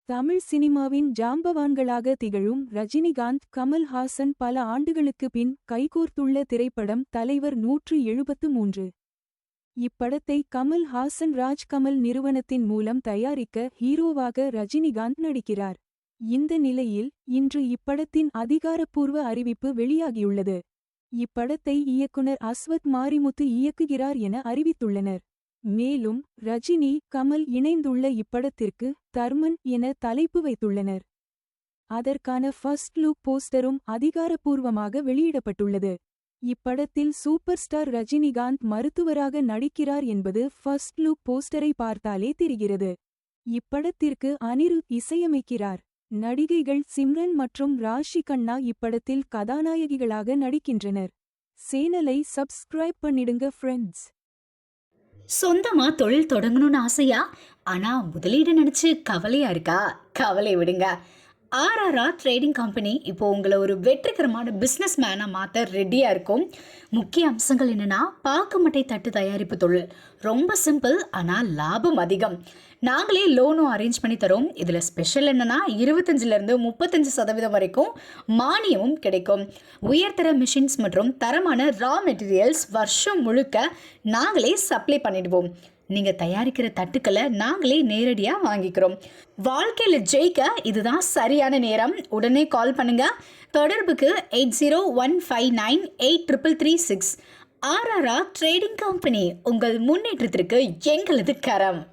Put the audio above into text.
தமிழ் சினிமாவின் ஜாம்பவான்களாக திகழும் ரஜினிகாந்த் கமல்ஹாசன் பல ஆண்டுகளுக்கு பின் கைகோர்த்துள்ள திரைப்படம் தலைவர் 173. இப்படத்தை கமல்ஹாசன் ராஜ்கமல் நிறுவனத்தின் மூலம் தயாரிக்க ஹீரோவாக ரஜினிகாந்த் நடிக்கிறார். இந்த நிலையில் இன்று இப்படத்தின் அதிகாரப்பூர்வ அறிவிப்பு வெளியாகியுள்ளது. இப்படத்தை இயக்குனர் அஸ்வத் மாரிமுத்து இயக்குகிறார் என அறிவித்துள்ளனர். மேலும் ரஜினி கமல் இணைந்துள்ள இப்படத்திற்கு தர்மன் என தலைப்பு வைத்துள்ளனர். அதற்கான ஃபர்ஸ்ட் லுக் போஸ்டரும் அதிகாரப்பூர்வமாக வெளியிடப்பட்டுள்ளது. இப்படத்தில் சூப்பர் ஸ்டார் ரஜினிகாந்த் மருத்துவராக நடிக்கிறார் என்பது ஃபர்ஸ்ட் லுக் போஸ்டரை பார்த்தாலே தெரிகிறது. இப்படத்திற்கு அனிருத் இசையமைக்கிறார். நடிகைகள் சிம்ரன் மற்றும் ராஷி கண்ணா இப்படத்தில் கதாநாயகிகளாக நடிக்கின்றனர். சேனலை சப்ஸ்கிரைப் பண்ணிடுங்க ஃப்ரெண்ட்ஸ். சொந்தமா தொழில் தொடங்கணும்னு ஆசையா? ஆனா முதலீடு நினைச்சு கவலையா இருக்கா? கவலை விடுங்க. ஆர்ஆர்ஆர் ட்ரேடிங் கம்பெனி இப்போ உங்களை ஒரு வெற்றிகரமான பிஸ்னஸ் மேனாக மாற்ற ரெடியாக இருக்கும். முக்கிய அம்சங்கள் என்னென்னா, பாக்குமட்டை தட்டு தயாரிப்பு தொழில் ரொம்ப சிம்பிள், ஆனால் லாபம் அதிகம். நாங்களே லோனும் அரேஞ்ச் பண்ணி தரோம். இதில் ஸ்பெஷல் என்னென்னா 25% 35% வரைக்கும் மானியமும் கிடைக்கும். உயர்தர மிஷின்ஸ் மற்றும் தரமான ரா மெட்டீரியல்ஸ் வருஷம் முழுக்க நாங்களே சப்ளை பண்ணிடுவோம். நீங்கள் தயாரிக்கிற தட்டுக்களை நாங்களே நேரடியாக வாங்கிக்கிறோம். வாழ்க்கையில் ஜெயிக்க இதுதான் சரியான நேரம். உடனே கால் பண்ணுங்க. தொடர்புக்கு 8015983336. ஆர்ஆர்ஆர் ட்ரேடிங் கம்பெனி, உங்கள் முன்னேற்றத்திற்கு எங்களது கரம்.